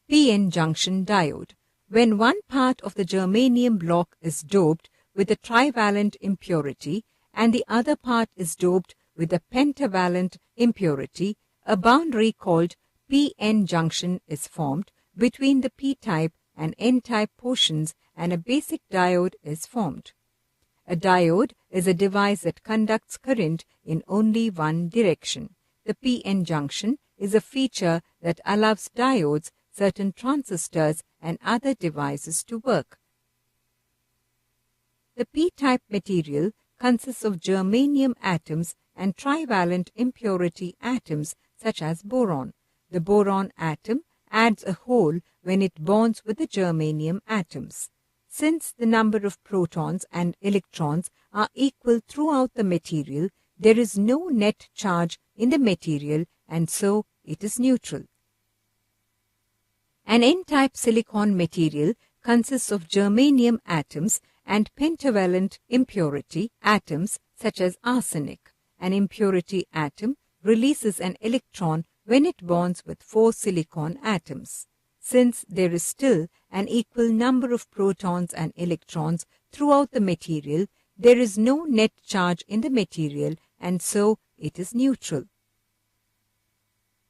p-n junction diode. When one part of the germanium block is doped with a trivalent impurity and the other part is doped with a pentavalent impurity, a boundary called p-n junction is formed between the p-type and n-type portions, and a basic diode is formed. A diode is a device that conducts current in only one direction. The p-n junction is a feature that allows diodes, certain transistors, and other devices to work. The p-type material consists of germanium atoms and trivalent impurity atoms such as boron. The boron atom adds a hole when it bonds with the germanium atoms. Since the number of protons and electrons are equal throughout the material, there is no net charge in the material, and so it is neutral. An n-type silicon material consists of germanium atoms and pentavalent impurity atoms such as arsenic. An impurity atom releases an electron when it bonds with 4 silicon atoms. Since there is still an equal number of protons and electrons throughout the material, there is no net charge in the material, and so it is neutral.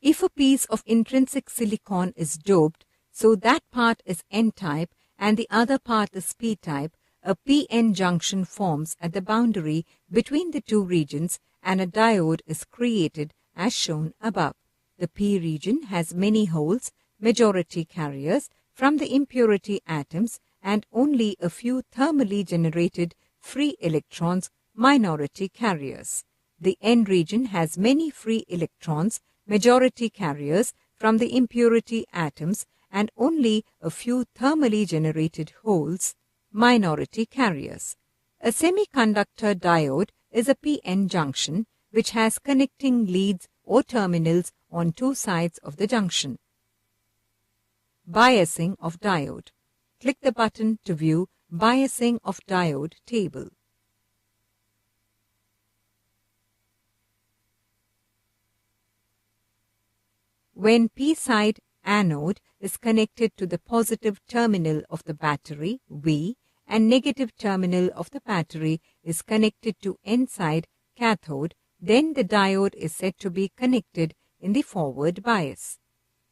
If a piece of intrinsic silicon is doped so that part is n-type and the other part is p-type, a p-n junction forms at the boundary between the two regions and a diode is created as shown above. The p region has many holes, majority carriers from the impurity atoms, and only a few thermally generated free electrons, minority carriers. The n region has many free electrons, majority carriers from the impurity atoms, and only a few thermally generated holes, minority carriers. A semiconductor diode is a p-n junction which has connecting leads or terminals on two sides of the junction. Biasing of diode. Click the button to view Biasing of diode table. When p-side anode is connected to the positive terminal of the battery, V, and negative terminal of the battery is connected to n-side cathode, then the diode is said to be connected in the forward bias.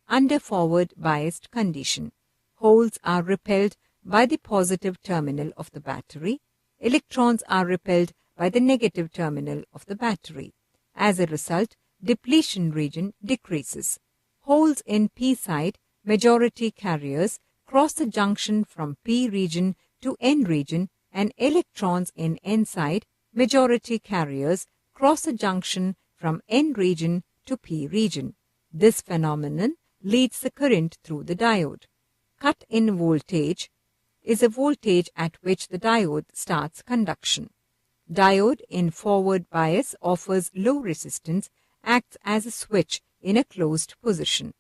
Under forward biased condition, holes are repelled by the positive terminal of the battery. Electrons are repelled by the negative terminal of the battery. As a result, depletion region decreases. Holes in p-side, majority carriers, cross the junction from p region to n region, and electrons in n-side, majority carriers, cross the junction from n region to p region. This phenomenon leads the current through the diode. Cut in voltage is a voltage at which the diode starts conduction. Diode in forward bias offers low resistance, acts as a switch in a closed position.